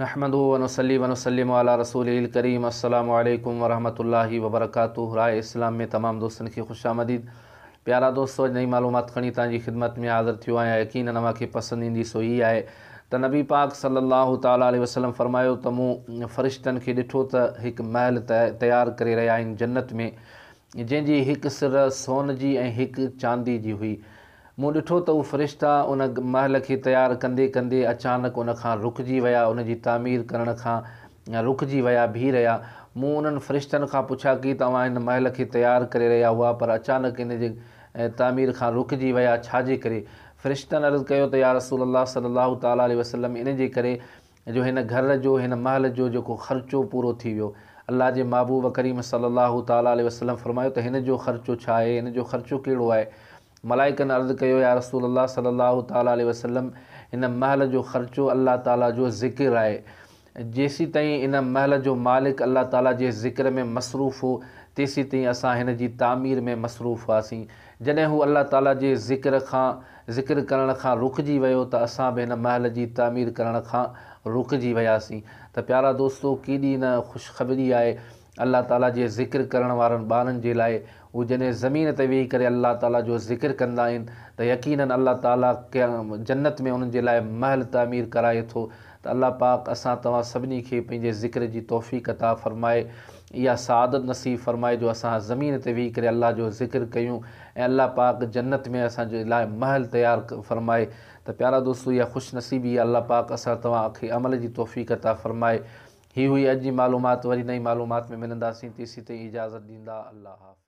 नहमदुहु व नुसल्ली व नुसल्लिमु अला रसूलिल करीम। अस्सलामु अलैकुम व रहमतुल्लाहि व बरकातुहु। राय इस्लाम में तमाम दोस्तन की खुशामदीद। प्यारा दोस्तों, नई मालूमात खणी तव्हांजी खिदमत में हाज़िर थियो आहियां। यकीनन तव्हांखे पसंदि ईंदी सो ही आहे त नबी पाक सल्लल्लाहु ताला अलैहि वसल्लम फरमायो त मूं फ़रिश्तनि खे ॾिठो त हिकु महल तयारु करे रहिया आहिनि जन्नत में, जंहिंजी हिकु सिर सोन जी ऐं हिकु चांदी जी हुई। मूं ॾिठो त उहे फ़रिश्ता उन महल खे तयारु कंदे कंदे अचानक उन खां रुकिजी विया, उन जी तामीर करण खां रुकिजी विया, बीह रहिया। मूं उन्हनि फ़रिश्तनि खां पुछा कि तव्हां हिन महल खे तयारु करे रहिया हुआ पर अचानक इन जे तामीर खां रुकिजी विया, छाजे करे? फ़रिश्तनि अर्ज़ु कयो त या रसूल अल्लाह सल्लल्लाहु ताला अलैहि वसल्लम, इन जे करे जो हिन घर जो, हिन महल जो जेको ख़र्चो पूरो थी वियो। अल्लाह जे महबूब करीम सल्लल्लाहु ताला अलैहि वसल्लम फरमायो त हिन जो ख़र्चो छा आहे, हिन जो ख़र्चो कहिड़ो आहे? मलाइकनि अर्ज़ु कयो या रसूल अल्लाह सल्लल्लाहु ताला अलैहि वसल्लम, हिन महल जो ख़र्चो अल्लाह ताला जो ज़िक्र आहे। जेसीं ताईं इन महल जो मालिक अल्लाह ताला जे ज़िक्र में मसरूफ़ हो, तेसीं ताईं असां हिन जी तामीर में मसरूफ़ हुआसीं। जॾहिं हू अल्लाह ताला जे ज़िक्र करण खां रुकिजी वियो त असां बि हिन महल जी तामीर करण खां रुकिजी वियासीं। त प्यारा दोस्तो, केॾी न ख़ुशख़बरी आहे अल्लाह ताला जे ज़िक्र करण वारनि ॿारनि जे लाइ। उहे जॾहिं ज़मीन ते वेही करे अल्लाह ताला जो ज़िक्र कंदा आहिनि त यकीनन अल्लाह ताला जन्नत में उन्हनि जे लाइ महल तामीर कराए थो। त अल्लाह पाक असां तव्हां सभिनी खे पंहिंजे ज़िक्र जी तौफ़ीक़ अता फ़रमाए, इहा सआदत नसीब फ़रमाए जो असां ज़मीन ते वेही करे अल्लाह जो ज़िक्र कयूं ऐं अल्लाह पाक जन्नत में असांजे लाइ महल तयारु फ़रमाए। त प्यारा दोस्तो, इहा ख़ुशनसीबी आहे। अल्लाह पाक असां तव्हांखे अमल जी तौफ़ीक़ अता फ़रमाए। ही हुई अॼु जी मालूमात। वरी नई मालूमात में मिलंदासीं, तेसीं ताईं इजाज़त ॾींदा। अल्लाह हाफ़िज़।